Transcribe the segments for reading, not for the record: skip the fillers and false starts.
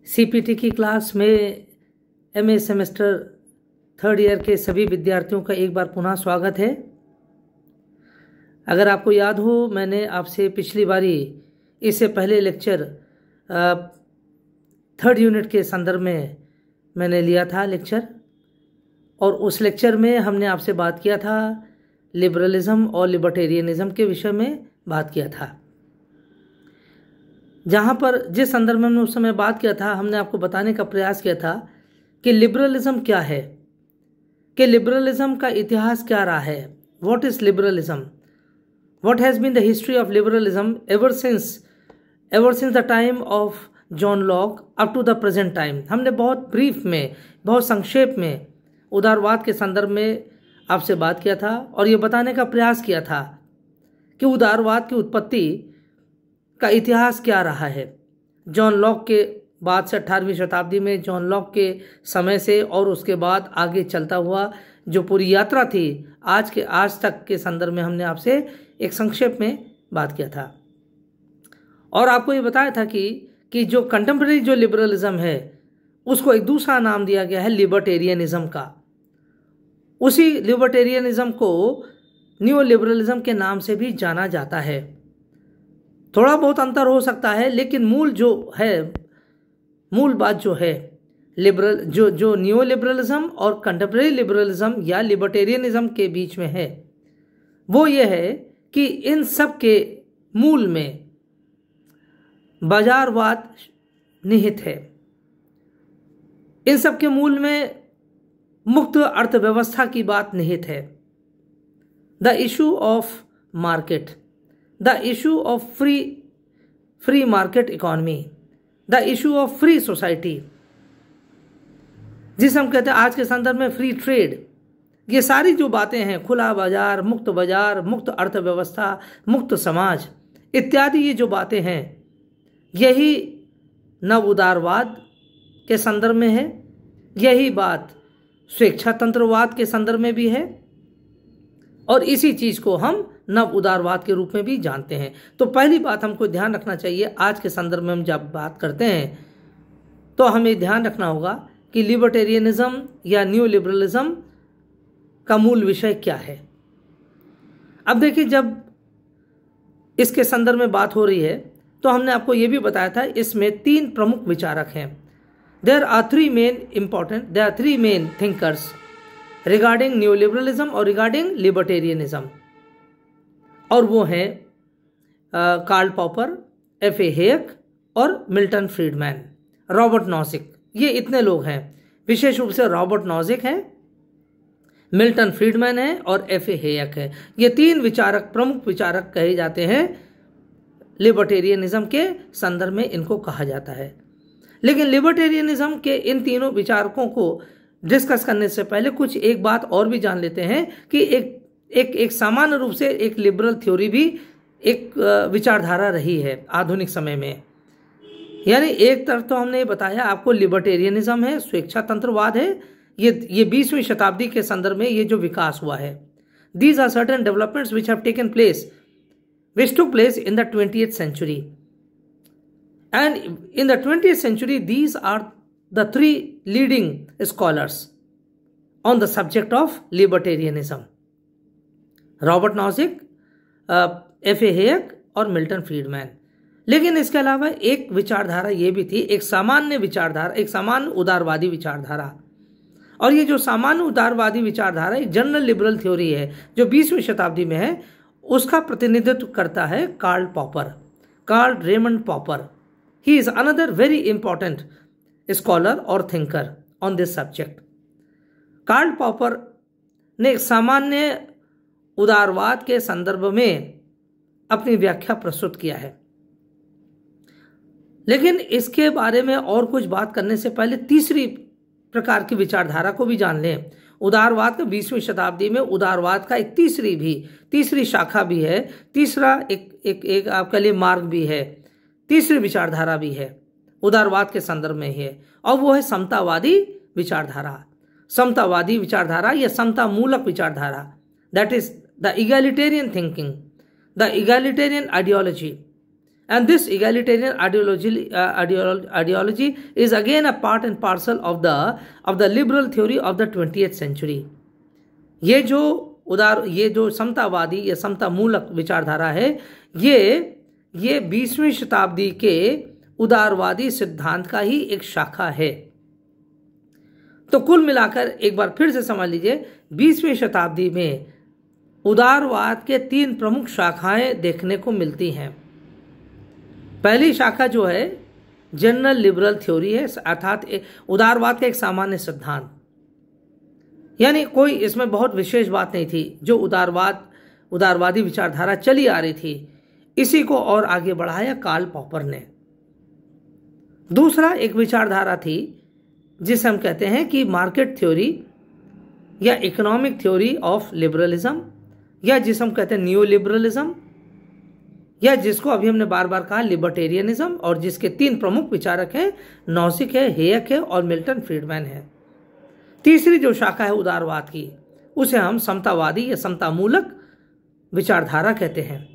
CPT की class में MA semester third year के सभी विद्यार्थियों का एक बार पुनः स्वागत है। अगर आपको याद हो, मैंने आपसे पिछली बारी इससे पहले लेक्चर थर्ड यूनिट के संदर्भ में मैंने लिया था लेक्चर, और उस लेक्चर में हमने आपसे बात किया था लिबरलिज्म और लिबर्टेरियनिज्म के विषय में बात किया था। जहाँ पर जिस संदर्भ में हमने उस समय बात किया था, हमने आपको बताने का प्रयास किया था कि लिबरलिज्म क्या है, कि लिबरलिज्म का इतिहास क्या रहा है। What is liberalism, what has been the history of liberalism ever since the time of John Locke up to the present time. हमने बहुत ब्रीफ में, बहुत संक्षेप में उदारवाद के संदर्भ में आपसे बात किया था और ये बताने का प्रयास किया था कि उदारवाद की उत्पत्ति का इतिहास क्या रहा है। जॉन लॉक के बाद से 18वीं शताब्दी में, जॉन लॉक के समय से और उसके बाद आगे चलता हुआ जो पूरी यात्रा थी आज तक के संदर्भ में हमने आपसे एक संक्षेप में बात किया था। और आपको ये बताया था कि जो कंटेम्प्रेरी जो लिबरलिज्म है उसको एक दूसरा नाम दिया गया है लिबर्टेरियनिज्म का। उसी लिबर्टेरियनिज्म को न्यू लिबरलिज्म के नाम से भी जाना जाता है। थोड़ा बहुत अंतर हो सकता है, लेकिन मूल बात जो है लिबरल जो न्यू लिबरलिज्म और कंटेम्प्रेरी लिबरलिज्म या लिबर्टेरियनिज्म के बीच में है, वो ये है कि इन सब के मूल में बाजारवाद निहित है। इन सब के मूल में मुक्त अर्थव्यवस्था की बात निहित है। The issue of market, the issue of free market economy, the issue of free society, जिसे हम कहते हैं आज के संदर्भ में फ्री ट्रेड, ये सारी जो बातें हैं, खुला बाजार, मुक्त अर्थव्यवस्था, मुक्त समाज इत्यादि, ये जो बातें हैं, यही नव उदारवाद के संदर्भ में है। यही बात स्वेच्छातंत्रवाद के संदर्भ में भी है और इसी चीज को हम नव उदारवाद के रूप में भी जानते हैं। तो पहली बात हमको ध्यान रखना चाहिए, आज के संदर्भ में हम जब बात करते हैं तो हमें ध्यान रखना होगा कि लिबर्टेरियनिज्म या न्यू लिबरलिज्म का मूल विषय क्या है। अब देखिए, जब इसके संदर्भ में बात हो रही है तो हमने आपको ये भी बताया था, इसमें 3 प्रमुख विचारक हैं। There are 3 main thinkers regarding new liberalism और रिगार्डिंग लिबर्टेरियनिज्म, और वो हैं कार्ल पॉपर, F.A. हेयक और मिल्टन फ्रीडमैन, रॉबर्ट नॉजिक। ये इतने लोग हैं, विशेष रूप से रॉबर्ट नॉजिक हैं, मिल्टन फ्रीडमैन है और F.A. हेयक है। ये 3 विचारक, प्रमुख विचारक कहे जाते हैं। लिबर्टेरियनिज्म के संदर्भ में इनको कहा जाता है। लेकिन लिबर्टेरियनिज्म के इन तीनों विचारकों को डिस्कस करने से पहले कुछ एक बात और भी जान लेते हैं कि एक सामान्य रूप से एक लिबरल थ्योरी भी एक विचारधारा रही है आधुनिक समय में। यानी एक तरफ तो हमने बताया आपको लिबर्टेरियनिज्म है, स्वेच्छातंत्रवाद है, ये 20वीं शताब्दी के संदर्भ में ये जो विकास हुआ है। These are certain developments which have taken place, which took place in the 20th century, and in the 20th century these are the 3 leading scholars on the subject of libertarianism: Robert Nozick, F.A. हेयक और Milton Friedman. लेकिन इसके अलावा एक विचारधारा ये भी थी, एक सामान्य विचारधारा, एक सामान्य उदारवादी विचारधारा। और ये जो सामान्य उदारवादी विचारधारा एक जनरल लिबरल थ्योरी है जो 20वीं शताब्दी में है, उसका प्रतिनिधित्व करता है Karl Raymond Popper. He is another very important scholar और thinker on this subject. Karl Popper ने एक सामान्य उदारवाद के संदर्भ में अपनी व्याख्या प्रस्तुत किया है। लेकिन इसके बारे में और कुछ बात करने से पहले तीसरी प्रकार की विचारधारा को भी जान लें। उदारवाद का 20वीं शताब्दी में उदारवाद का एक तीसरी शाखा भी है, तीसरा एक आपके लिए मार्ग भी है, तीसरी विचारधारा भी है उदारवाद के संदर्भ में है, और वो है समतावादी विचारधारा या समता मूलक विचारधारा। That is the egalitarian thinking, the egalitarian ideology And this egalitarian ideology is again a part and parcel of the liberal theory of the 20th century. ये जो समतावादी या समता मूलक विचारधारा है, ये 20वीं शताब्दी के उदारवादी सिद्धांत का ही एक शाखा है। तो कुल मिलाकर एक बार फिर से समझ लीजिए, 20वीं शताब्दी में उदारवाद के 3 प्रमुख शाखाएं देखने को मिलती हैं। पहली शाखा जो है जनरल लिबरल थ्योरी है, अर्थात उदारवाद का एक सामान्य सिद्धांत, यानी कोई इसमें बहुत विशेष बात नहीं थी। जो उदारवादी विचारधारा चली आ रही थी, इसी को और आगे बढ़ाया कार्ल पॉपर ने। दूसरा एक विचारधारा थी जिसे हम कहते हैं कि मार्केट थ्योरी या इकोनॉमिक थ्योरी ऑफ लिबरलिज्म, या जिसे हम कहते हैं न्यू लिबरलिज्म, या जिसको अभी हमने बार बार कहा लिबर्टेरियनिज्म, और जिसके 3 प्रमुख विचारक हैं, नॉजिक है, हेयक है और मिल्टन फ्रीडमैन है। तीसरी जो शाखा है उदारवाद की, उसे हम समतावादी या समतामूलक विचारधारा कहते हैं।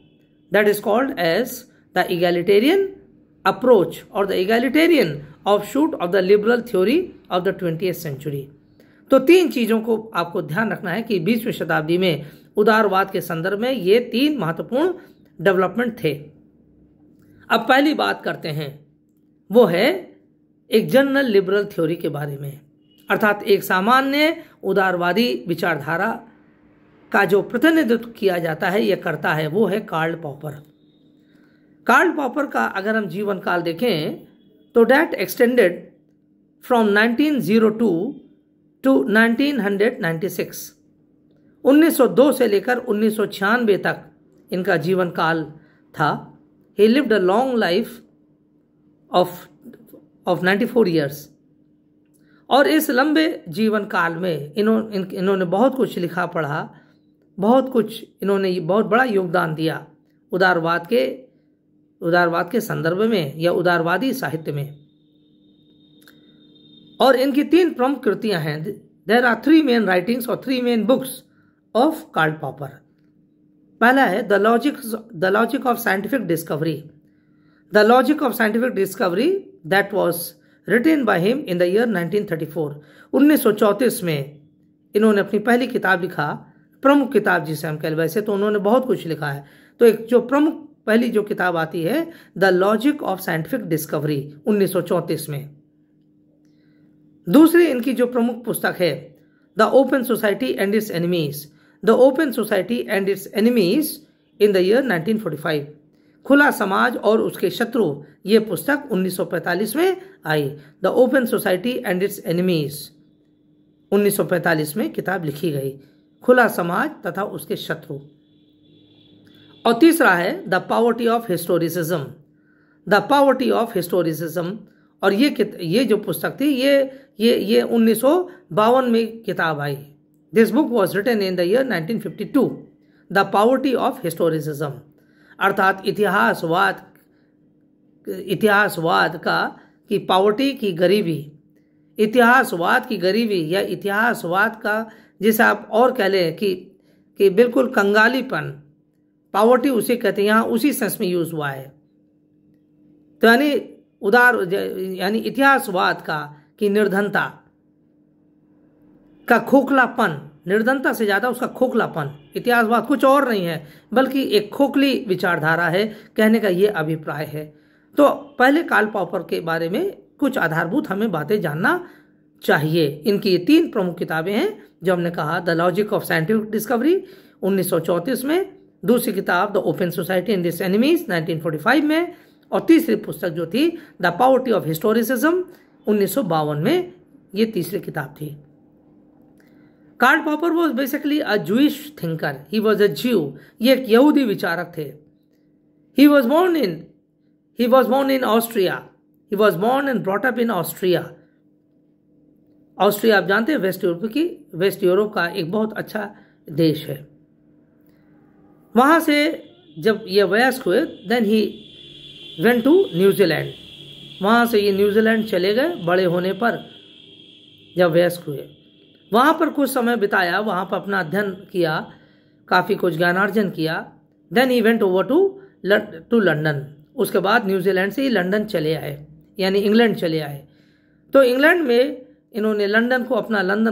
That is called as the egalitarian approach और the egalitarian offshoot of the liberal theory of the 20th century. तो 3 चीजों को आपको ध्यान रखना है कि 20वीं शताब्दी में उदारवाद के संदर्भ में ये 3 महत्वपूर्ण डेवलपमेंट थे। अब पहली बात करते हैं, वो है एक जनरल लिबरल थ्योरी के बारे में, अर्थात एक सामान्य उदारवादी विचारधारा का जो प्रतिनिधित्व किया जाता है या करता है, वो है कार्ल पॉपर। कार्ल पॉपर का अगर हम जीवन काल देखें तो डैट एक्सटेंडेड फ्रॉम 1902 टू 1996, 1902 से लेकर 1996 तक इनका जीवन काल था। ही lived a long life of 94 years, और इस लंबे जीवन काल में इन्होंने बहुत कुछ लिखा पढ़ा, बहुत कुछ इन्होंने बहुत बड़ा योगदान दिया उदारवाद के संदर्भ में या उदारवादी साहित्य में। और इनकी 3 प्रमुख कृतियां हैं। देयर आर 3 मेन राइटिंग्स और 3 main books of Karl Popper. पहला है the logic of scientific discovery. The logic of scientific discovery that was written by him in the year 1934। 1934 में इन्होंने अपनी पहली किताब लिखा, प्रमुख किताब जिसे हम कह, वैसे तो उन्होंने बहुत कुछ लिखा है, तो एक जो प्रमुख पहली जो किताब आती है the logic of scientific discovery 1934 में। दूसरी इनकी जो प्रमुख पुस्तक है the open society and its enemies, the open society and its enemies in the year 1945। खुला समाज और उसके शत्रु, ये पुस्तक 1945 में आई। The open society and its enemies 1945 में किताब लिखी गई, खुला समाज तथा उसके शत्रु। और तीसरा है the poverty of historicism, the poverty of historicism. और ये जो पुस्तक थी ये 1952 में किताब आई। This book was written in the year 1952। The poverty of historicism अर्थात इतिहासवाद की पॉवर्टी की गरीबी, इतिहासवाद की गरीबी या इतिहासवाद का जिसे आप और कह लें कि बिल्कुल कंगालीपन, पॉवर्टी उसे कहते हैं, यहाँ उसी सेंस में यूज हुआ है। तो यानी इतिहासवाद की निर्धनता का खोखलापन, निर्धनता से ज्यादा उसका खोखलापन। इतिहासवाद कुछ और नहीं है बल्कि एक खोखली विचारधारा है, कहने का ये अभिप्राय है। तो पहले कार्ल पॉपर के बारे में कुछ आधारभूत हमें बातें जानना चाहिए। इनकी 3 प्रमुख किताबें हैं जो हमने कहा, the logic of scientific discovery 1934 में, दूसरी किताब the open society and its enemies 1945 में, और तीसरी पुस्तक जो थी द पॉवर्टी ऑफ हिस्टोरिसिज्म 1952 में, ये तीसरी किताब थी। Karl Popper was basically a Jewish thinker, he was a Jew, ये एक यहूदी विचारक थे। He was born in Austria, he was born and brought up in Austria. Austria आप जानते हैं वेस्ट यूरोप का एक बहुत अच्छा देश है। वहां से जब ये वयस्क हुए then he went to New Zealand, वहां से ये न्यूजीलैंड चले गए बड़े होने पर। जब वयस्क हुए वहां पर कुछ समय बिताया, वहां पर अपना अध्ययन किया, काफी कुछ ज्ञानार्जन किया। Then he went over to London, उसके बाद न्यूजीलैंड से ही लंदन चले आए, यानी इंग्लैंड चले आए। तो इंग्लैंड में इन्होंने लंदन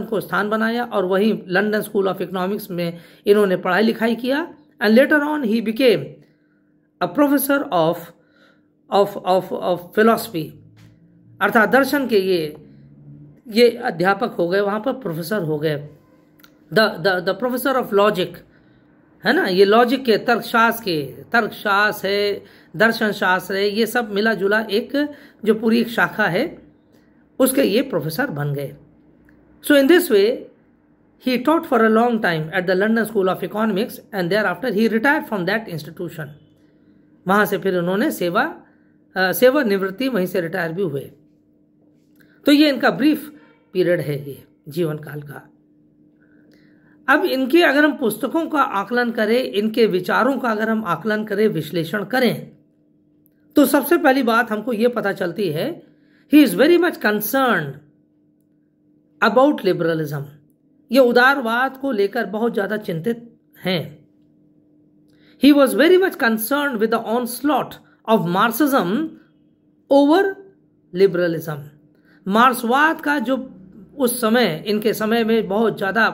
को स्थान बनाया और वहीं लंदन स्कूल ऑफ इकोनॉमिक्स में इन्होंने पढ़ाई लिखाई किया। And later on he became a professor of philosophy, अर्थात दर्शन के ये अध्यापक हो गए, वहाँ पर प्रोफेसर हो गए। द प्रोफेसर ऑफ लॉजिक, है ना, ये लॉजिक के तर्कशास्त्र है, दर्शन शास्त्र है, ये सब मिला जुला एक जो पूरी एक शाखा है, उसके ये प्रोफेसर बन गए। So in this way he taught for a long time at the London School of Economics and thereafter he retired from that institution. वहाँ से फिर उन्होंने सेवा निवृत्ति, वहीं से रिटायर भी हुए। तो ये इनका ब्रीफ पीरियड है, ये जीवन काल का। अब इनके अगर हम पुस्तकों का आकलन करें, इनके विचारों का अगर हम आकलन करें, विश्लेषण करें, तो सबसे पहली बात हमको ये पता चलती है, he is very much concern about liberalism. ये उदारवाद को लेकर बहुत ज्यादा चिंतित हैं। He was very much concern with the onslaught of Marxism over liberalism. मार्क्सवाद का जो उस समय, इनके समय में बहुत ज्यादा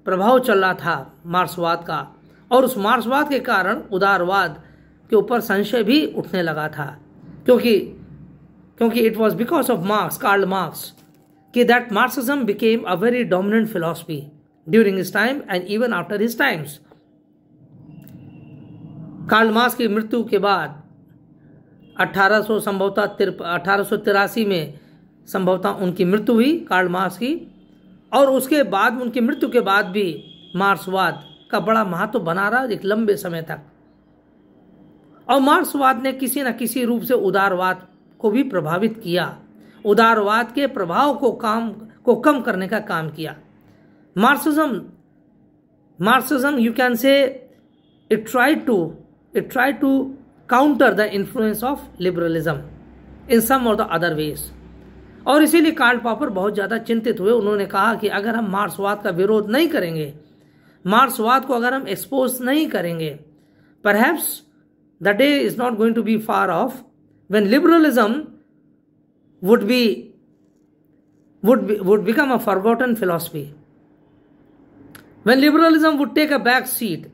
प्रभाव चल रहा था मार्क्सवाद का, और उस मार्क्सवाद के कारण उदारवाद के ऊपर संशय भी उठने लगा था, क्योंकि it was because of Marx, Karl Marx, कि that Marxism became a very dominant philosophy during his time and even after his times. Karl Marx की मृत्यु के बाद 1883 में संभवतः उनकी मृत्यु हुई, कार्ल मार्क्स की, और उसके बाद उनकी मृत्यु के बाद भी मार्क्सवाद का बड़ा महत्व बना रहा एक लंबे समय तक। और मार्क्सवाद ने किसी न किसी रूप से उदारवाद को भी प्रभावित किया, उदारवाद के प्रभाव को कम करने का काम किया। Marxism you can say it try to counter the influence of liberalism in some और द अदर वेज। और इसीलिए कार्ल पॉपर बहुत ज़्यादा चिंतित हुए। उन्होंने कहा कि अगर हम मार्क्सवाद का विरोध नहीं करेंगे, मार्क्सवाद को अगर हम एक्सपोज नहीं करेंगे, perhaps the day is not going to be far off when liberalism would become a forgotten philosophy, when liberalism would take a back seat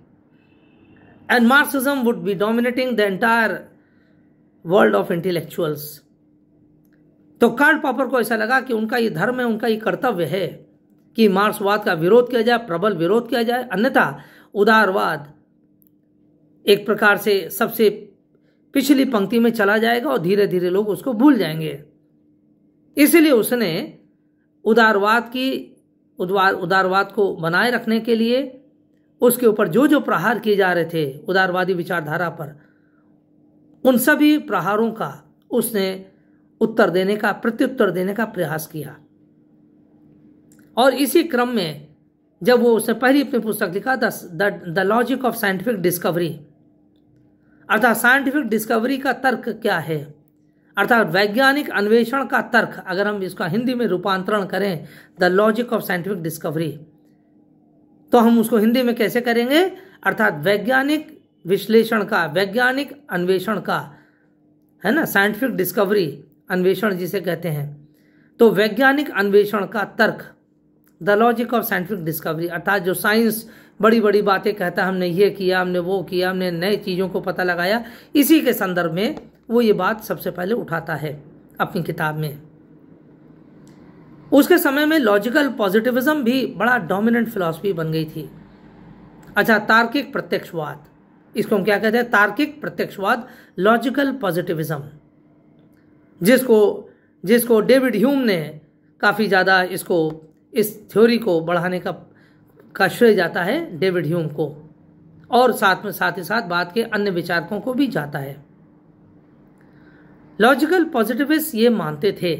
and Marxism would be dominating the entire world of intellectuals. तो Karl popper को ऐसा लगा कि उनका ये धर्म है, उनका ये कर्तव्य है कि मार्क्सवाद का विरोध किया जाए, प्रबल विरोध किया जाए, अन्यथा उदारवाद एक प्रकार से सबसे पिछली पंक्ति में चला जाएगा और धीरे धीरे लोग उसको भूल जाएंगे। इसलिए उसने उदारवाद को बनाए रखने के लिए उसके ऊपर जो प्रहार किए जा रहे थे उदारवादी विचारधारा पर, उन सभी प्रहारों का उसने प्रत्युत्तर देने का प्रयास किया। और इसी क्रम में जब वो उसने पहली अपनी पुस्तक लिखा the logic of scientific discovery, अर्थात साइंटिफिक डिस्कवरी का तर्क क्या है, अर्थात वैज्ञानिक अन्वेषण का तर्क, अगर हम इसका हिंदी में रूपांतरण करें the logic of scientific discovery, तो हम उसको हिंदी में कैसे करेंगे, अर्थात वैज्ञानिक विश्लेषण का, वैज्ञानिक अन्वेषण का, है ना, साइंटिफिक डिस्कवरी, अन्वेषण जिसे कहते हैं, तो वैज्ञानिक अन्वेषण का तर्क, the logic of scientific discovery, अर्थात जो साइंस बड़ी बड़ी बातें कहता है, हमने ये किया, हमने वो किया, हमने नए चीज़ों को पता लगाया, इसी के संदर्भ में वो ये बात सबसे पहले उठाता है अपनी किताब में। उसके समय में लॉजिकल पॉजिटिविज्म भी बड़ा डोमिनेंट फिलॉसफी बन गई थी। अच्छा, तार्किक प्रत्यक्षवाद, इसको हम क्या कहते हैं, तार्किक प्रत्यक्षवाद, लॉजिकल पॉजिटिविज्म, जिसको डेविड ह्यूम ने काफ़ी ज़्यादा इस थ्योरी को बढ़ाने का श्रेय जाता है डेविड ह्यूम को, और साथ ही साथ बात के अन्य विचारकों को भी जाता है। लॉजिकल पॉजिटिविस्ट ये मानते थे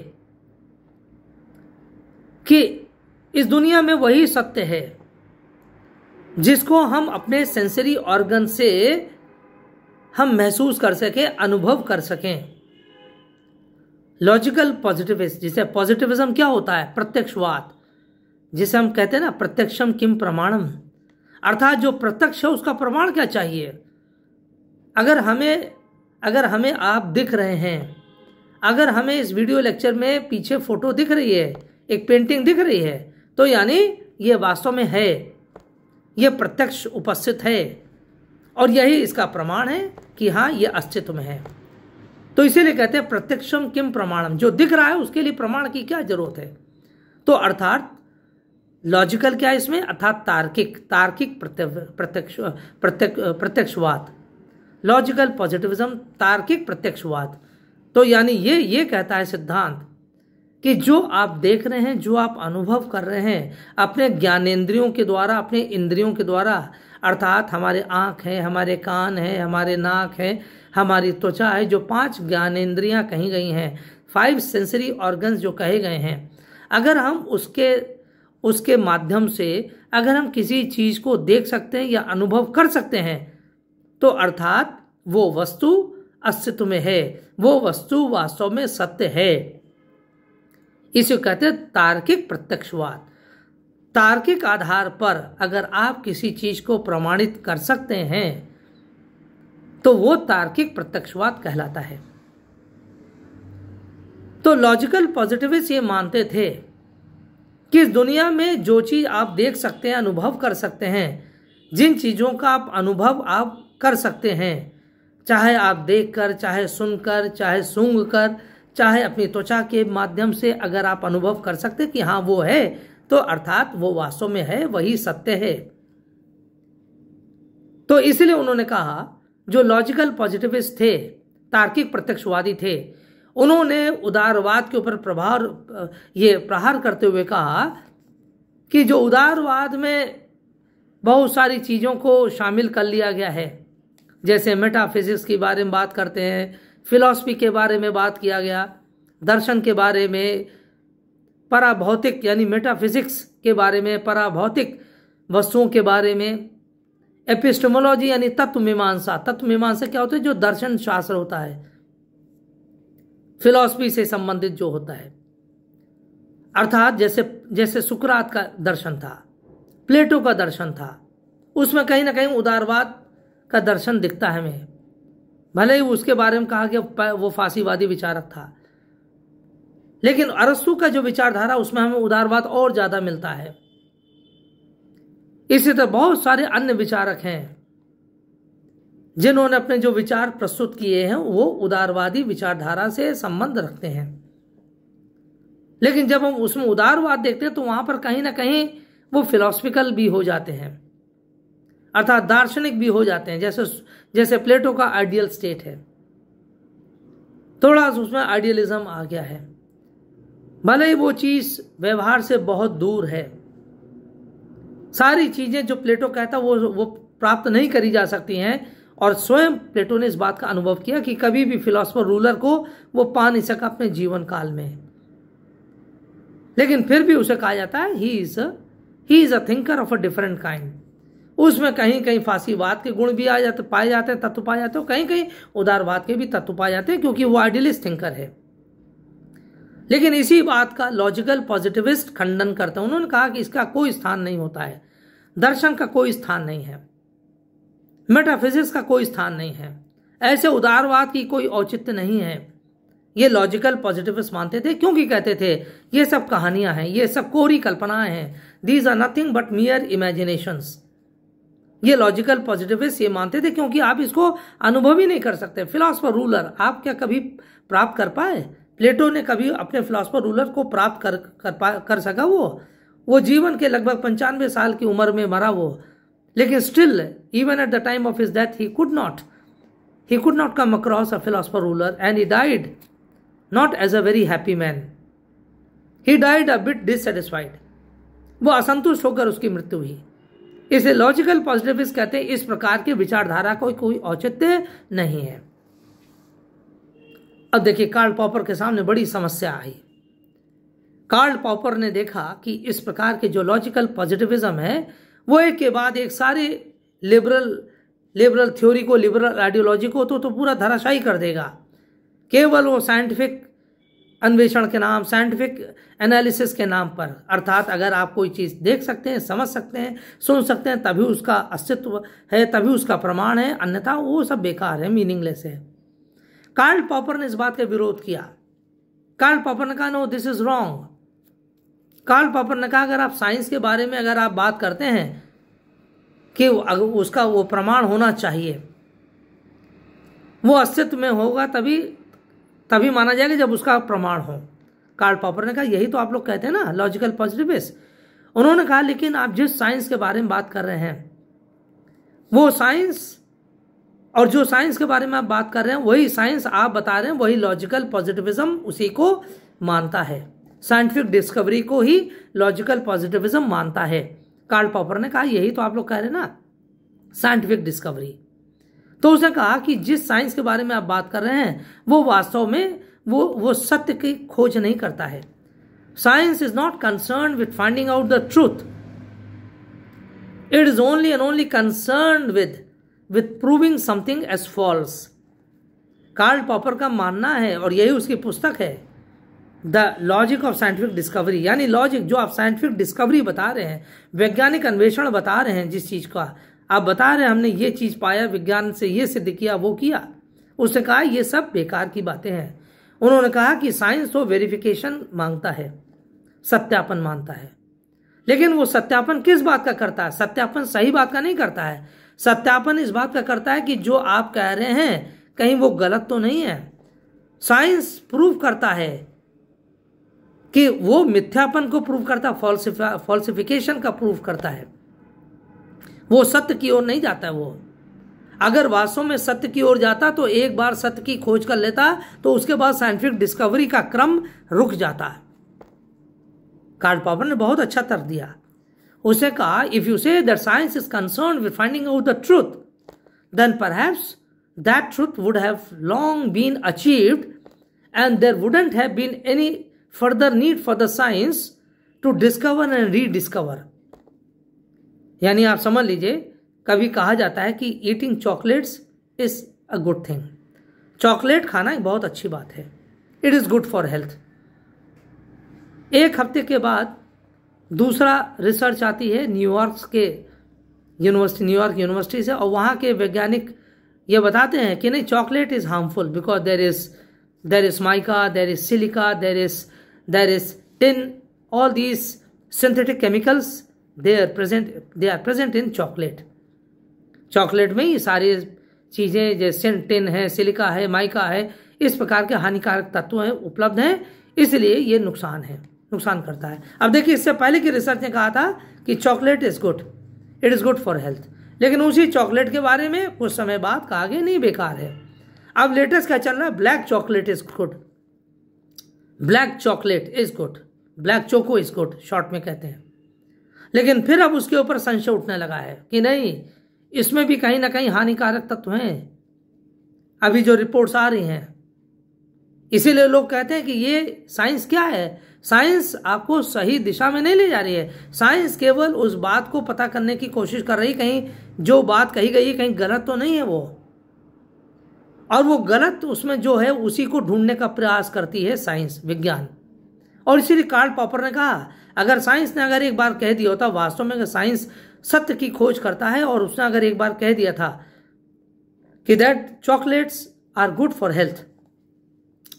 कि इस दुनिया में वही सत्य है जिसको हम अपने सेंसरी ऑर्गन से हम महसूस कर सके, अनुभव कर सकें। लॉजिकल पॉजिटिविस्ट, जिसे पॉजिटिविज्म क्या होता है, प्रत्यक्षवाद, जिसे हम कहते हैं ना प्रत्यक्षम किम प्रमाणम, अर्थात जो प्रत्यक्ष है उसका प्रमाण क्या चाहिए। अगर हमें अगर हमें आप दिख रहे हैं, अगर हमें इस वीडियो लेक्चर में पीछे फोटो दिख रही है, एक पेंटिंग दिख रही है, तो यानी ये वास्तव में है, ये प्रत्यक्ष उपस्थित है और यही इसका प्रमाण है कि हाँ ये अस्तित्व में है। तो इसीलिए कहते हैं प्रत्यक्षम किम प्रमाणम, जो दिख रहा है उसके लिए प्रमाण की क्या जरूरत है। तो अर्थात लॉजिकल क्या है इसमें, अर्थात तार्किक प्रत्यक्षवाद, लॉजिकल पॉजिटिविज्म, तार्किक प्रत्यक्षवाद। तो यानी ये कहता है सिद्धांत कि जो आप देख रहे हैं, जो आप अनुभव कर रहे हैं अपने ज्ञानेंद्रियों के द्वारा, अपने इंद्रियों के द्वारा, अर्थात हमारे आँख है, हमारे कान है, हमारे नाक है, हमारी त्वचा है, जो 5 ज्ञानेंद्रियां कही गई हैं, 5 सेंसरी ऑर्गन्स जो कहे गए हैं, अगर हम उसके माध्यम से अगर हम किसी चीज़ को देख सकते हैं या अनुभव कर सकते हैं, तो अर्थात वो वस्तु अस्तित्व में है, वो वस्तु वास्तव में सत्य है। इसे कहते हैं तार्किक प्रत्यक्षवाद। तार्किक आधार पर अगर आप किसी चीज को प्रमाणित कर सकते हैं तो वो तार्किक प्रत्यक्षवाद कहलाता है। तो लॉजिकल पॉजिटिविस्ट ये मानते थे कि इस दुनिया में जो चीज आप देख सकते हैं, अनुभव कर सकते हैं, जिन चीजों का आप अनुभव आप कर सकते हैं, चाहे आप देखकर, चाहे सुनकर, चाहे सूंघकर, चाहे अपनी त्वचा के माध्यम से अगर आप अनुभव कर सकते हैं कि हाँ वो है, तो अर्थात वो वास्तव में है, वही सत्य है। तो इसलिए उन्होंने कहा, जो लॉजिकल पॉजिटिविस्ट थे, तार्किक प्रत्यक्षवादी थे, उन्होंने उदारवाद के ऊपर प्रहार करते हुए कहा कि जो उदारवाद में बहुत सारी चीज़ों को शामिल कर लिया गया है, जैसे मेटाफिजिक्स के बारे में बात करते हैं, फिलॉसफी के बारे में बात किया गया, दर्शन के बारे में, पराभौतिक यानी मेटाफिजिक्स के बारे में, पराभौतिक वस्तुओं के बारे में, एपिस्टेमोलॉजी यानी तत्वमीमांसा क्या होता है, जो दर्शन शास्त्र होता है, फिलॉसफी से संबंधित जो होता है, अर्थात जैसे सुकरात का दर्शन था, प्लेटो का दर्शन था, उसमें कहीं ना कहीं उदारवाद का दर्शन दिखता है हमें। भले ही उसके बारे में कहा कि वो फांसीवादी विचारक था, लेकिन अरस्तु का जो विचारधारा उसमें हमें उदारवाद और ज्यादा मिलता है। इसी तरह बहुत सारे अन्य विचारक हैं जिन्होंने अपने जो विचार प्रस्तुत किए हैं वो उदारवादी विचारधारा से संबंध रखते हैं। लेकिन जब हम उसमें उदारवाद देखते हैं तो वहां पर कहीं ना कहीं वो फिलॉसफिकल भी हो जाते हैं, अर्थात दार्शनिक भी हो जाते हैं। जैसे प्लेटो का आइडियल स्टेट है, थोड़ा उसमें आइडियलिज्म आ गया है, भले ही वो चीज व्यवहार से बहुत दूर है। सारी चीजें जो प्लेटो कहता वो प्राप्त नहीं करी जा सकती हैं, और स्वयं प्लेटो ने इस बात का अनुभव किया कि कभी भी फिलॉसफर रूलर को वो पा नहीं सका अपने जीवन काल में। लेकिन फिर भी उसे कहा जाता है he is a thinker of a different kind. उसमें कहीं कहीं फांसीवाद के गुण भी पाए जाते हैं, तत्व पाए जाते हैं, कहीं कहीं उदारवाद के भी तत्व पाए जाते हैं, क्योंकि वो आइडियलिस्ट थिंकर है। लेकिन इसी बात का लॉजिकल पॉजिटिविस्ट खंडन करते हैं। उन्होंने कहा कि इसका कोई स्थान नहीं होता है, दर्शन का कोई स्थान नहीं है, मेटाफिजिक्स का कोई स्थान नहीं है, ऐसे उदारवाद की कोई औचित्य नहीं है। ये लॉजिकल पॉजिटिविस्ट मानते थे, क्योंकि कहते थे ये सब कहानियां हैं, ये सब कोरी कल्पनाएं हैं, these are nothing but mere imaginations. ये लॉजिकल पॉजिटिविस्ट ये मानते थे क्योंकि आप इसको अनुभव ही नहीं कर सकते। फिलॉसफर रूलर आप क्या कभी प्राप्त कर पाए? प्लेटो ने कभी अपने फिलॉसफर रूलर को प्राप्त कर सका? वो जीवन के लगभग 95 साल की उम्र में मरा वो, लेकिन still even at the time of his death he could not come across a philosopher ruler, and he died not as a very happy man. He died a bit dissatisfied. वो असंतुष्ट होकर उसकी मृत्यु हुई। इसे लॉजिकल पॉजिटिविस्ट कहते हैं इस प्रकार की विचारधारा को कोई औचित्य नहीं है। अब देखिए, कार्ल पॉपर के सामने बड़ी समस्या आई। कार्ल पॉपर ने देखा कि इस प्रकार के जो लॉजिकल पॉजिटिविज्म है वो एक के बाद एक सारे लिबरल थ्योरी को, लिबरल आइडियोलॉजी को तो पूरा धराशायी कर देगा। केवल वो साइंटिफिक अन्वेषण के नाम, साइंटिफिक एनालिसिस के नाम पर, अर्थात अगर आप कोई चीज़ देख सकते हैं, समझ सकते हैं, सुन सकते हैं, तभी उसका अस्तित्व है, तभी उसका प्रमाण है, अन्यथा वो सब बेकार है, मीनिंगलेस है। कार्ल पॉपर ने इस बात का विरोध किया। कार्ल पॉपर ने कहा no this is wrong. Karl Popper ने कहा अगर आप साइंस के बारे में अगर आप बात करते हैं कि उसका वो प्रमाण होना चाहिए, वो अस्तित्व में होगा तभी माना जाएगा जब उसका प्रमाण हो। कार्ल पॉपर ने कहा यही तो आप लोग कहते हैं ना लॉजिकल पॉजिटिविस्ट। उन्होंने कहा लेकिन आप जिस साइंस के बारे में बात कर रहे हैं वो साइंस, और जो साइंस के बारे में आप बात कर रहे हैं वही साइंस आप बता रहे हैं, वही लॉजिकल पॉजिटिविज्म उसी को मानता है, साइंटिफिक डिस्कवरी को ही लॉजिकल पॉजिटिविज्म मानता है। कार्ल पॉपर ने कहा यही तो आप लोग कह रहे हैं ना साइंटिफिक डिस्कवरी। तो उसने कहा कि जिस साइंस के बारे में आप बात कर रहे हैं वो वास्तव में वो सत्य की खोज नहीं करता है। Science is not concern with finding out the truth, it is only and only concern with proving something as false. Karl Popper का मानना है, और यही उसकी पुस्तक है, the logic of scientific discovery, यानी लॉजिक जो आप साइंटिफिक डिस्कवरी बता रहे हैं, वैज्ञानिक अन्वेषण बता रहे हैं, जिस चीज का आप बता रहे हैं हमने ये चीज पाया, विज्ञान से ये सिद्ध किया, वो किया, उसने कहा ये सब बेकार की बातें हैं। उन्होंने कहा कि साइंस तो वेरिफिकेशन मांगता है, सत्यापन मांगता है, लेकिन वो सत्यापन किस बात का करता है? सत्यापन सही बात का नहीं करता है, सत्यापन इस बात का करता है कि जो आप कह रहे हैं कहीं वो गलत तो नहीं है। साइंस प्रूव करता है कि वो मिथ्यापन को प्रूव करता, फॉल्सिफिकेशन का प्रूव करता है, वो सत्य की ओर नहीं जाता है। वो अगर वास्तव में सत्य की ओर जाता तो एक बार सत्य की खोज कर लेता, तो उसके बाद साइंटिफिक डिस्कवरी का क्रम रुक जाता है। कार्ल पॉपर ने बहुत अच्छा तर्क दिया। उसने कहा if you say that science is concern with finding out the truth, then perhaps that truth would have long been achieved and there wouldn't have been any further need for the science to discover and rediscover. यानी आप समझ लीजिए, कभी कहा जाता है कि eating chocolates is a good thing, chocolate खाना एक बहुत अच्छी बात है, it is good for health. एक हफ्ते के बाद दूसरा रिसर्च आती है न्यूयॉर्क यूनिवर्सिटी से, और वहाँ के वैज्ञानिक ये बताते हैं कि नहीं chocolate is harmful because there is mica, there is silica, there is tin, all these synthetic chemicals they are present in chocolate। Chocolate में ये सारी चीजें जैसे टिन है, सिलिका है, माइका है, इस प्रकार के हानिकारक तत्व हैं उपलब्ध हैं, इसलिए ये नुकसान करता है। अब देखिए इससे पहले की रिसर्च ने कहा था कि chocolate is good, it is good for health, लेकिन उसी चॉकलेट के बारे में कुछ समय बाद कहा गया नहीं बेकार है। अब लेटेस्ट क्या चल रहा है, black chocolate is good, black chocolate is good, black choco is good short में कहते हैं। लेकिन फिर अब उसके ऊपर संशय उठने लगा है कि नहीं इसमें भी कहीं ना कहीं हानिकारक तत्व हैं, अभी जो रिपोर्ट्स आ रही हैं। इसीलिए लोग कहते हैं कि ये साइंस क्या है, साइंस आपको सही दिशा में नहीं ले जा रही है, साइंस केवल उस बात को पता करने की कोशिश कर रही कहीं जो बात कही गई है कहीं गलत तो नहीं है वो, और वो गलत उसमें जो है उसी को ढूंढने का प्रयास करती है साइंस, विज्ञान। और इसीलिए कार्ल पॉपर ने कहा अगर साइंस ने अगर एक बार कह दिया होता, वास्तव में अगर साइंस सत्य की खोज करता है और उसने अगर एक बार कह दिया था कि that chocolates are good for health,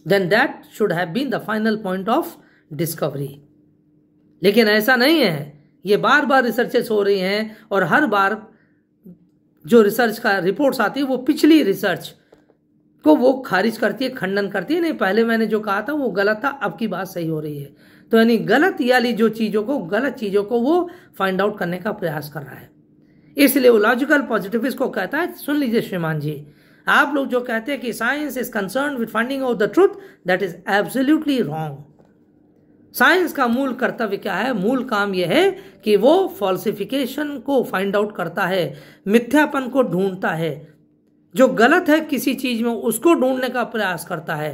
then that should have been the final point of discovery. लेकिन ऐसा नहीं है, ये बार बार रिसर्चेस हो रही हैं और हर बार जो रिसर्च का रिपोर्ट्स आती है वो पिछली रिसर्च को वो खारिज करती है, खंडन करती है। नहीं पहले मैंने जो कहा था वो गलत था, अब की बात सही हो रही है। तो यानी गलत वाली जो गलत चीजों को वो फाइंड आउट करने का प्रयास कर रहा है। इसलिए वो लॉजिकल पॉजिटिविस्ट को कहता है, सुन लीजिए श्रीमान जी, आप लोग जो कहते हैं कि science is concern with finding out the truth, that is absolutely wrong. Science का मूल कर्तव्य क्या है, मूल काम यह है कि वो फॉल्सिफिकेशन को फाइंड आउट करता है, मिथ्यापन को ढूंढता है, जो गलत है किसी चीज में उसको ढूंढने का प्रयास करता है।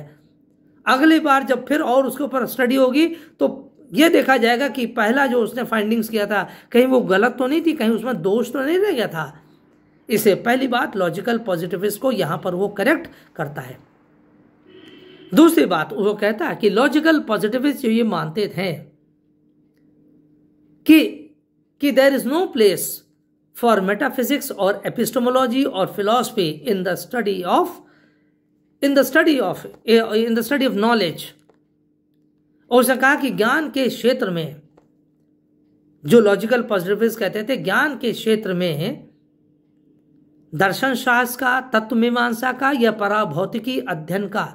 अगली बार जब फिर और उसके ऊपर स्टडी होगी तो यह देखा जाएगा कि पहला जो उसने फाइंडिंग्स किया था कहीं वो गलत तो नहीं थी, कहीं उसमें दोष तो नहीं रह गया था। इसे पहली बात लॉजिकल पॉजिटिविस्ट को यहां पर वो करेक्ट करता है। दूसरी बात वो कहता है कि लॉजिकल पॉजिटिविस्ट जो ये मानते थे कि there is no place for metaphysics और एपिस्टेमोलॉजी और philosophy in the study of in the study of knowledge. और उसने कहा कि ज्ञान के क्षेत्र में, जो लॉजिकल पॉजिटिविस्ट कहते थे, ज्ञान के क्षेत्र में दर्शन शास्त्र का, तत्व मीमांसा का या पराभौतिकी अध्ययन का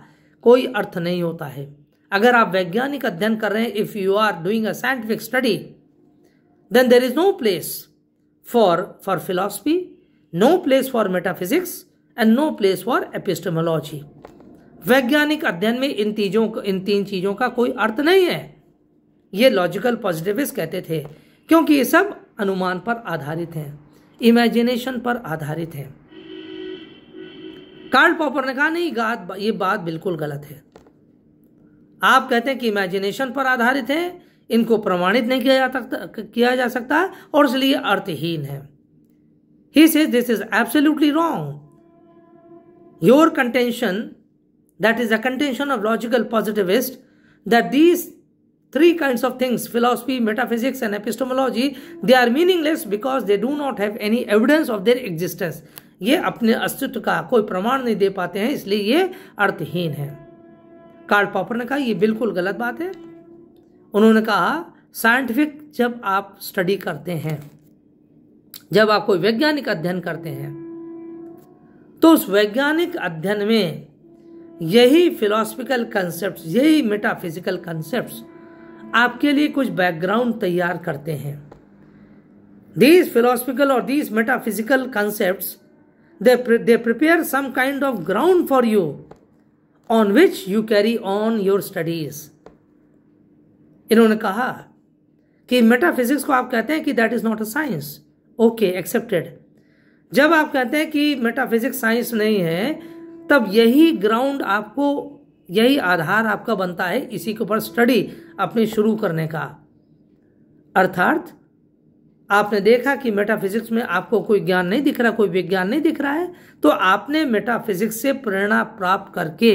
कोई अर्थ नहीं होता है। अगर आप वैज्ञानिक अध्ययन कर रहे हैं, if you are doing a scientific study, then there is no place for philosophy, no place for metaphysics and no place for epistemology. वैज्ञानिक अध्ययन में इन तीन चीजों का कोई अर्थ नहीं है, ये लॉजिकल पॉजिटिविस्ट कहते थे, क्योंकि ये सब अनुमान पर आधारित हैं, इमेजिनेशन पर आधारित हैं। कार्ल पॉपर ने कहा नहीं, ये बात बिल्कुल गलत है। आप कहते हैं कि इमेजिनेशन पर आधारित है, इनको प्रमाणित नहीं किया जा सकता और इसलिए अर्थहीन है। He says this is absolutely wrong. Your contention, that is the contention of logical positivists, that these three kinds of things, philosophy, metaphysics and epistemology, they are meaningless because they do not have any evidence of their existence. ये अपने अस्तित्व का कोई प्रमाण नहीं दे पाते हैं, इसलिए ये अर्थहीन है। कार्ल पॉपर ने कहा ये बिल्कुल गलत बात है। उन्होंने कहा साइंटिफिक जब आप स्टडी करते हैं, जब आप कोई वैज्ञानिक अध्ययन करते हैं, तो उस वैज्ञानिक अध्ययन में यही फिलॉसफिकल कंसेप्ट्स, यही मेटाफिजिकल कंसेप्ट्स आपके लिए कुछ बैकग्राउंड तैयार करते हैं। दीज फिलॉसफिकल और these metaphysical concepts they prepare some kind of ground for you on which you carry on your studies. इन्होंने कहा कि मेटाफिजिक्स को आप कहते हैं कि that is not a science, okay accepted. जब आप कहते हैं कि मेटाफिजिक्स साइंस नहीं है, तब यही ग्राउंड आपको, यही आधार आपका बनता है इसी के ऊपर स्टडी अपनी शुरू करने का। अर्थात आपने देखा कि मेटाफिजिक्स में आपको कोई ज्ञान नहीं दिख रहा, कोई विज्ञान नहीं दिख रहा है, तो आपने मेटाफिजिक्स से प्रेरणा प्राप्त करके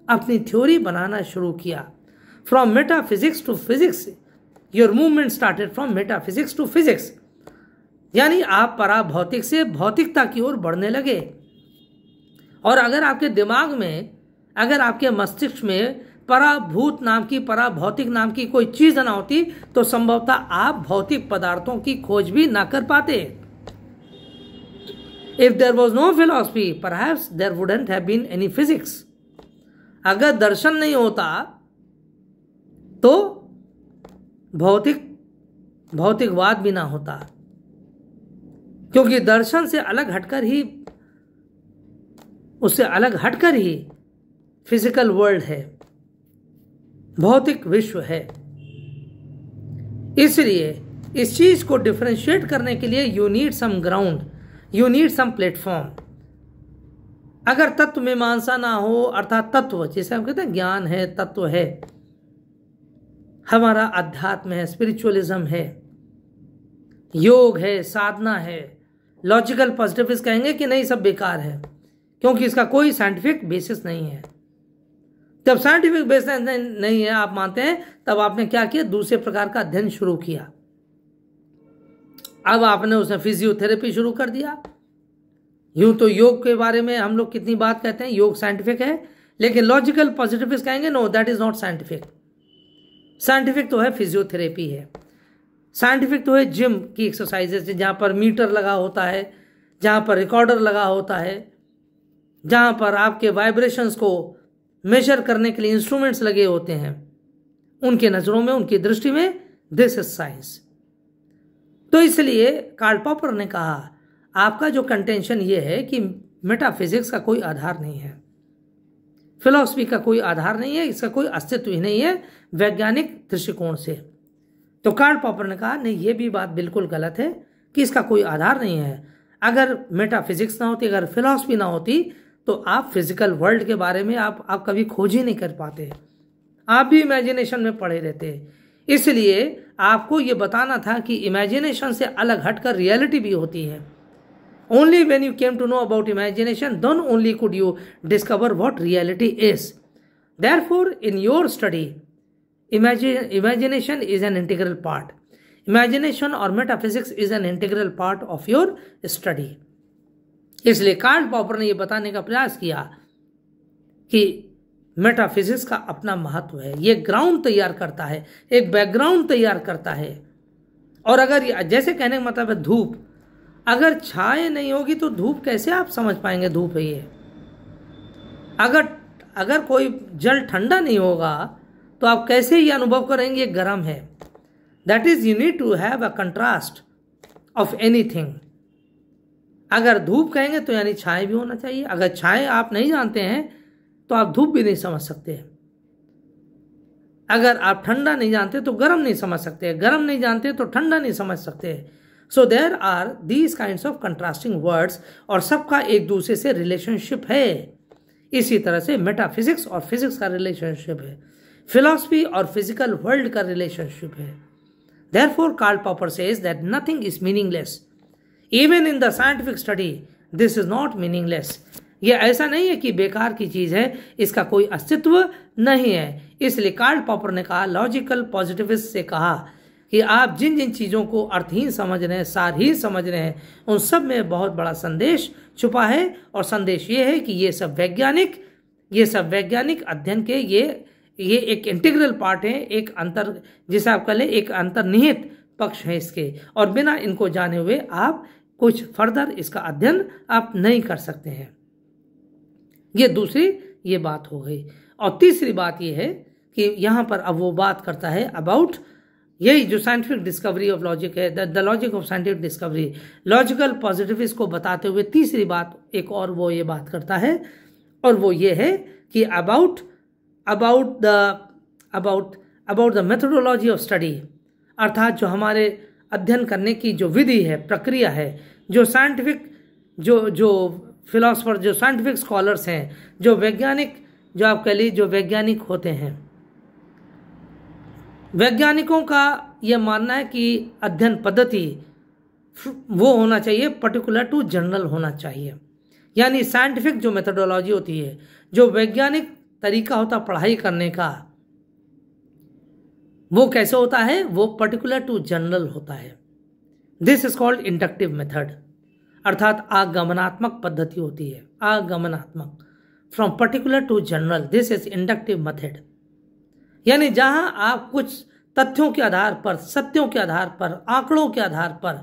अपनी थ्योरी बनाना शुरू किया। From metaphysics to physics, your movement started from metaphysics to physics, यानी आप पराभौतिक से भौतिकता की ओर बढ़ने लगे। और अगर आपके दिमाग में, अगर आपके मस्तिष्क में पराभूत नाम की, पराभौतिक नाम की कोई चीज ना होती, तो संभवतः आप भौतिक पदार्थों की खोज भी ना कर पाते। If there was no philosophy, perhaps there wouldn't have been any physics. अगर दर्शन नहीं होता तो भौतिकवाद भी ना होता, क्योंकि दर्शन से अलग हटकर ही, उससे अलग हटकर ही फिजिकल वर्ल्ड है, भौतिक विश्व है। इसलिए इस चीज को डिफरेंशिएट करने के लिए you need some ground, you need some platform. अगर तत्व मीमांसा ना हो, अर्थात तत्व जिसे हम कहते हैं ज्ञान है, तत्व है, हमारा अध्यात्म है, स्पिरिचुअलिज्म है, योग है, साधना है, लॉजिकल पॉजिटिविस्ट कहेंगे कि नहीं सब बेकार है, क्योंकि इसका कोई साइंटिफिक बेसिस नहीं है। जब साइंटिफिक बेसिस नहीं है, आप मानते हैं, तब आपने क्या किया, दूसरे प्रकार का अध्ययन शुरू किया। अब आपने उसमें फिजियोथेरेपी शुरू कर दिया। यूं तो योग के बारे में हम लोग कितनी बात कहते हैं, योग साइंटिफिक है, लेकिन लॉजिकल पॉजिटिविस्ट कहेंगे know that is not scientific. Scientific तो है फिजियोथेरेपी है, साइंटिफिक तो है जिम की एक्सरसाइजेज, जहां पर मीटर लगा होता है, जहां पर रिकॉर्डर लगा होता है, जहां पर आपके वाइब्रेशंस को मेजर करने के लिए इंस्ट्रूमेंट्स लगे होते हैं। उनके नजरों में, उनकी दृष्टि में दिस इज साइंस। तो इसलिए कार्ल पॉपर ने कहा आपका जो कंटेंशन ये है कि मेटाफिजिक्स का कोई आधार नहीं है, फिलॉसफी का कोई आधार नहीं है, इसका कोई अस्तित्व ही नहीं है वैज्ञानिक दृष्टिकोण से। तो कार्ल पॉपर ने कहा नहीं, ये भी बात बिल्कुल गलत है कि इसका कोई आधार नहीं है। अगर मेटाफिजिक्स ना होती, अगर फिलॉसफी ना होती, तो आप फिजिकल वर्ल्ड के बारे में आप कभी खोज ही नहीं कर पाते, आप भी इमेजिनेशन में पड़े रहते। इसलिए आपको ये बताना था कि इमेजिनेशन से अलग हटकर रियलिटी भी होती है। Only when you came to know about imagination, then only could you discover what reality is. Therefore, in your study, imagination is an integral part. Imagination or metaphysics is an integral part of your study. इसलिए Karl Popper ने यह बताने का प्रयास किया कि metaphysics का अपना महत्व है। ये ग्राउंड तैयार करता है, एक बैकग्राउंड तैयार करता है। और अगर जैसे कहने का मतलब है धूप, अगर छाया नहीं होगी तो धूप कैसे आप समझ पाएंगे धूप है ये। अगर कोई जल ठंडा नहीं होगा तो आप कैसे ये अनुभव करेंगे ये गर्म है। That is you need to have a contrast of anything. अगर धूप कहेंगे तो यानी छाया भी होना चाहिए। अगर छाया आप नहीं जानते हैं तो आप धूप भी नहीं समझ सकते। अगर आप ठंडा नहीं जानते तो गर्म नहीं समझ सकते, गर्म नहीं जानते तो ठंडा नहीं समझ सकते। So there are these kinds of contrasting words, और सबका एक दूसरे से रिलेशनशिप है। इसी तरह से मेटाफिजिक्स और फिजिक्स का रिलेशनशिप है, फिलॉसफी और फिजिकल वर्ल्ड का रिलेशनशिप है। Therefore Karl Popper says that nothing is meaningless, even in the scientific study this is not meaningless. ये ऐसा नहीं है कि बेकार की चीज है, इसका कोई अस्तित्व नहीं है। इसलिए कार्ल पॉपर ने कहा, लॉजिकल पॉजिटिविस्ट से कहा कि आप जिन जिन चीज़ों को अर्थहीन समझ रहे हैं, सारहीन समझ रहे हैं, उन सब में बहुत बड़ा संदेश छुपा है। और संदेश ये है कि ये सब वैज्ञानिक अध्ययन के ये एक इंटीग्रल पार्ट है, एक अंतर, जिसे आप कह लें एक अंतर्निहित पक्ष है इसके, और बिना इनको जाने हुए आप कुछ फर्दर इसका अध्ययन आप नहीं कर सकते हैं। ये दूसरी ये बात हो गई। और तीसरी बात ये है कि यहाँ पर अब वो बात करता है अबाउट यही जो साइंटिफिक डिस्कवरी ऑफ लॉजिक है, the logic of scientific discovery, logical positivist को बताते हुए तीसरी बात एक और वो ये बात करता है, और वो ये है कि about the methodology of study, अर्थात जो हमारे अध्ययन करने की जो विधि है, प्रक्रिया है, जो साइंटिफिक जो फिलोसफर, जो साइंटिफिक स्कॉलर्स हैं, जो वैज्ञानिक, जो आप कह लीजिए जो वैज्ञानिक होते हैं, वैज्ञानिकों का यह मानना है कि अध्ययन पद्धति वो होना चाहिए पर्टिकुलर टू जनरल होना चाहिए। यानी साइंटिफिक जो मेथोडोलॉजी होती है, जो वैज्ञानिक तरीका होता पढ़ाई करने का, वो कैसे होता है, वो पर्टिकुलर टू जनरल होता है। This is called inductive method, अर्थात आगमनात्मक पद्धति होती है, आगमनात्मक, from particular to general, this is inductive method. यानी जहां आप कुछ तथ्यों के आधार पर, सत्यों के आधार पर, आंकड़ों के आधार पर,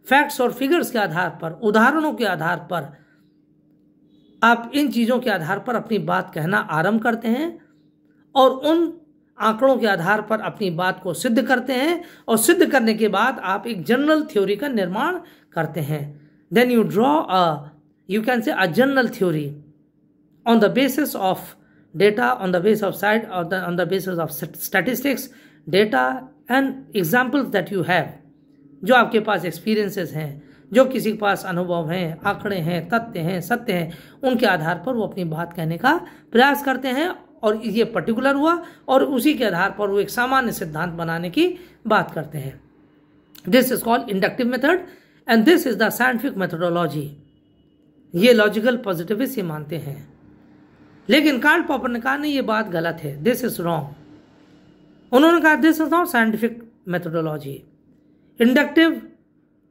फैक्ट्स और फिगर्स के आधार पर, उदाहरणों के आधार पर, आप इन चीज़ों के आधार पर अपनी बात कहना आरंभ करते हैं और उन आंकड़ों के आधार पर अपनी बात को सिद्ध करते हैं, और सिद्ध करने के बाद आप एक जनरल थ्योरी का निर्माण करते हैं। Then you draw you can say a general theory on the basis of data, on the basis of side, or on the basis of statistics, data and examples that you have, जो आपके पास experiences हैं, जो किसी के पास अनुभव हैं, आंकड़े हैं, तथ्य हैं, सत्य हैं, उनके आधार पर वो अपनी बात कहने का प्रयास करते हैं, और ये पर्टिकुलर हुआ, और उसी के आधार पर वो एक सामान्य सिद्धांत बनाने की बात करते हैं। This is called inductive method and this is the scientific methodology. ये लॉजिकल पॉजिटिविस्ट ये मानते हैं, लेकिन कार्ल पॉपर ने कहा नहीं, ये बात गलत है, दिस इज रॉन्ग। उन्होंने कहा this is not scientific methodology, inductive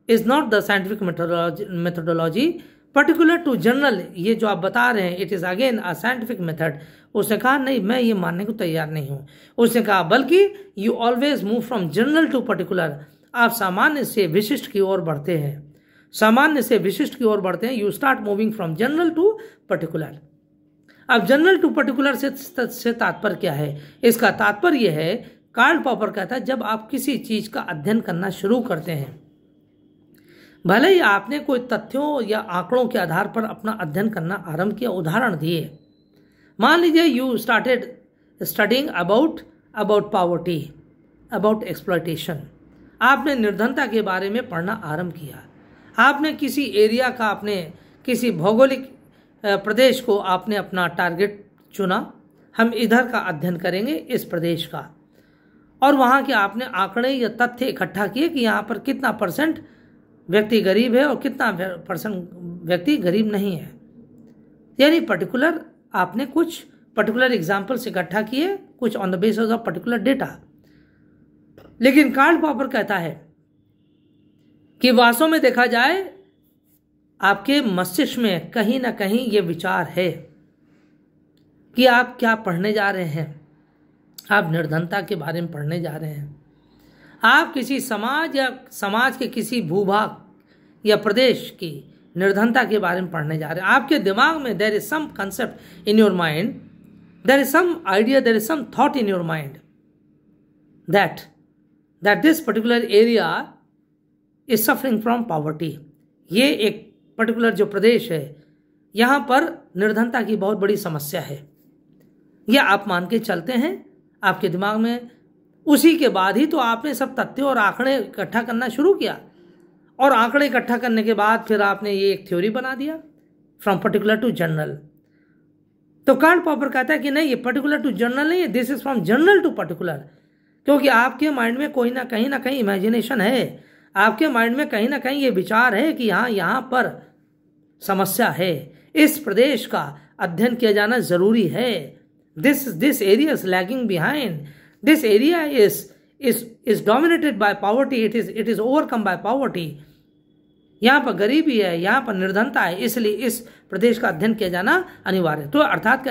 is not the scientific methodology particular to general, ये जो आप बता रहे हैं it is again a scientific method. उसने कहा नहीं, मैं ये मानने को तैयार नहीं हूं। उसने कहा बल्कि you always move from general to particular, आप सामान्य से विशिष्ट की ओर बढ़ते हैं, सामान्य से विशिष्ट की ओर बढ़ते हैं। You start moving from general to particular. अब जनरल टू पर्टिकुलर से तात्पर्य क्या है? इसका तात्पर्य यह है, कार्ल पॉपर कहता है जब आप किसी चीज का अध्ययन करना शुरू करते हैं, भले ही आपने कोई तथ्यों या आंकड़ों के आधार पर अपना अध्ययन करना आरंभ किया, उदाहरण दिए, मान लीजिए you started studying about poverty, about exploitation, आपने निर्धनता के बारे में पढ़ना आरंभ किया, आपने किसी एरिया का, आपने किसी भौगोलिक प्रदेश को आपने अपना टारगेट चुना, हम इधर का अध्ययन करेंगे इस प्रदेश का, और वहाँ के आपने आंकड़े या तथ्य इकट्ठा किए कि यहाँ पर कितना परसेंट व्यक्ति गरीब है और कितना परसेंट व्यक्ति गरीब नहीं है। यानी पर्टिकुलर आपने कुछ पर्टिकुलर एग्जाम्पल्स इकट्ठा किए, कुछ on the basis of particular data. लेकिन कार्ल पॉपर कहता है कि वास्तव में देखा जाए आपके मस्तिष्क में कहीं ना कहीं ये विचार है, कि आप क्या पढ़ने जा रहे हैं। आप निर्धनता के बारे में पढ़ने जा रहे हैं। आप किसी समाज या समाज के किसी भूभाग या प्रदेश की निर्धनता के बारे में पढ़ने जा रहे हैं। आपके दिमाग में there is some concept in your mind, there is some idea, there is some thought in your mind that this particular area is suffering from poverty. ये एक पर्टिकुलर जो प्रदेश है, यहाँ पर निर्धनता की बहुत बड़ी समस्या है। यह आप मान के चलते हैं आपके दिमाग में। उसी के बाद ही तो आपने सब तथ्य और आंकड़े इकट्ठा करना शुरू किया, और आंकड़े इकट्ठा करने के बाद फिर आपने ये एक थ्योरी बना दिया, फ्रॉम पर्टिकुलर टू जनरल। तो कार्ल पॉपर कहता है कि नहीं, ये पर्टिकुलर टू जनरल नहीं है, this is from general to particular. क्योंकि आपके माइंड में कोई ना कहीं इमेजिनेशन है, आपके माइंड में कहीं ना कहीं ये विचार है कि हाँ, यहाँ पर समस्या है, इस प्रदेश का अध्ययन किया जाना जरूरी है। This area is lagging behind, this area is dominated by poverty, it is overcome bye poverty. यहाँ पर गरीबी है, यहाँ पर निर्धनता है, इसलिए इस प्रदेश का अध्ययन किया जाना अनिवार्य है। तो अर्थात